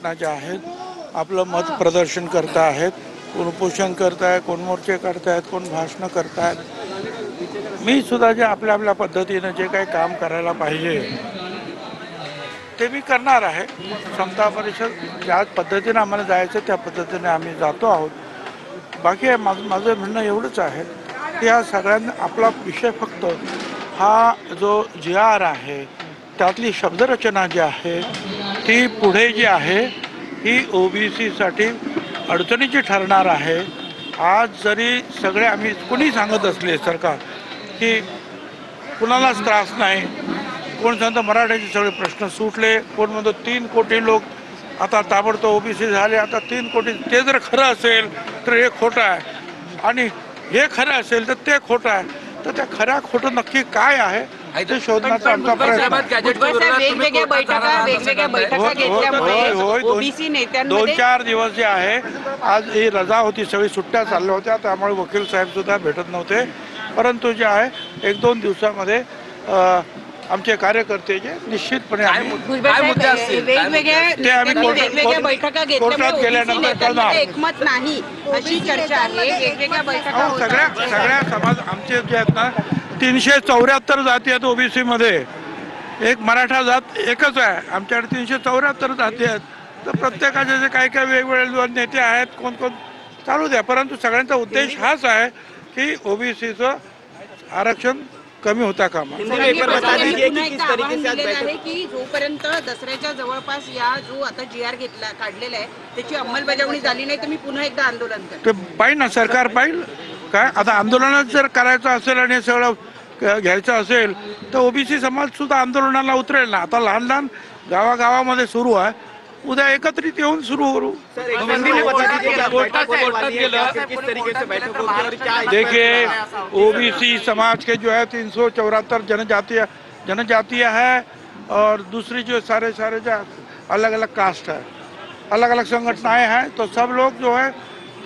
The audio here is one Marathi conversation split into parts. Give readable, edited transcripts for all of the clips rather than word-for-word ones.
संघटना ज्या आहेत आपलं मत प्रदर्शन करत आहेत, कोण उपोषण करत आहे, कोण मोर्चे करत आहेत, कोण भाषणं करत आहेत। मी सुद्धा जे आपल्या आपल्या पद्धतीनं जे काही काम करायला पाहिजे ते मी करणार आहे। समता परिषद ज्या पद्धतीने आम्हाला जायचं त्या पद्धतीने आम्ही जातो आहोत। बाकी माझं म्हणणं एवढंच आहे की या सगळ्यांना आपला विषय फक्त हा जो जी आर आहे त्यातली शब्दरचना जी आहे ती पुढे जी आहे ही ओबीसीसाठी अडचणीची ठरणार आहे। आज जरी सगळे आम्ही कुणी सांगत असले सरकार की कुणालाच त्रास नाही, कोण सांगतं मराठ्याचे सगळे प्रश्न सुटले, कोण म्हणतो 3 कोटी लोक आता ताबडतोब ओबीसी झाले, आता 3 कोटी, ते जर खरं असेल तर हे खोटं आहे आणि हे खरं असेल तर ते खोटं आहे। तर त्या खऱ्या खोटं नक्की काय आहे ते शोधण्याचा आमचा प्रयत्न वेगवेगळ्या बैठका घेतल्यामुळे ओबीसी नेत्यांमध्ये 2-4 दिवस जे आहे आज ही रजा होती, सगळी सुट्ट्या चालल्या होत्या, त्यामुळे वकील साहेब सुद्धा भेटत नव्हते। परंतु जे आहे 1-2 दिवसामध्ये आमचे कार्यकर्ते जे निश्चितपणे वेगवेगळ्या बैठका घेतल्यामुळे एकमत नाही अशी चर्चा आहे। वेगवेगळ्या बैठका सगळ्या समाज आमचे जे आहेत ना 374 जाती आहेत ओबीसी मध्ये, एक मराठा जात एकच आहे, आमच्याकडे 374 जाती आहेत। तर प्रत्येकाचे जे काही काही वेगवेगळे नेते आहेत, कोण कोण चालू द्या, परंतु सगळ्यांचा उद्देश हाच आहे की ओबीसीचं आरक्षण कमी होता कामा। की जोपर्यंत दसऱ्याच्या जवळपास या जो आता GR काढलेला आहे त्याची अंमलबजावणी झाली नाही तर मी पुन्हा एकदा आंदोलन करतो। ते पाहिजे ना, सरकार पाहिजे काय आता आंदोलनात जर करायचं असेल आणि सगळं घ्यायचं असेल तर ओबीसी समाज सुद्धा आंदोलनाला उतरेल ना। आता लहान लहान गावागावामध्ये सुरू आहे, उद्या एकत्रित येऊन सुरू करू। देखिए ओबीसी समाज के जो है 374 जनजातीय है और दूसरी जो सारे जो अलग अलग कास्ट है, अलग अलग संगठनाएं हैं। तो सब लोग जो है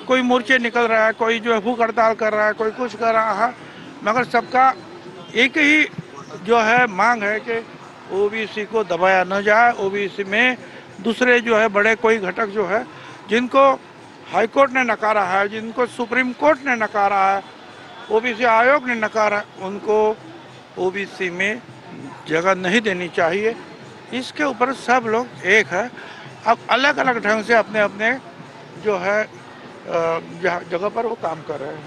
कोई मोर्चे निकल रहा है, कोई जो है भूख हड़ताल कर रहा है, कोई कुछ कर रहा है, मगर सबका एक ही जो है मांग है कि ओबीसी को दबाया न जाए। ओबीसी में दूसरे जो है बड़े कोई घटक जो है जिनको हाईकोर्ट ने नकारा है, जिनको सुप्रीम कोर्ट ने नकारा है, ओबीसी आयोग ने नकारा, उनको ओबीसी में जगह नहीं देनी चाहिए। इसके ऊपर सब लोग एक है। अब अलग अलग ढंग से अपने अपने जो है जगह पर वो काम कर रहे हैं।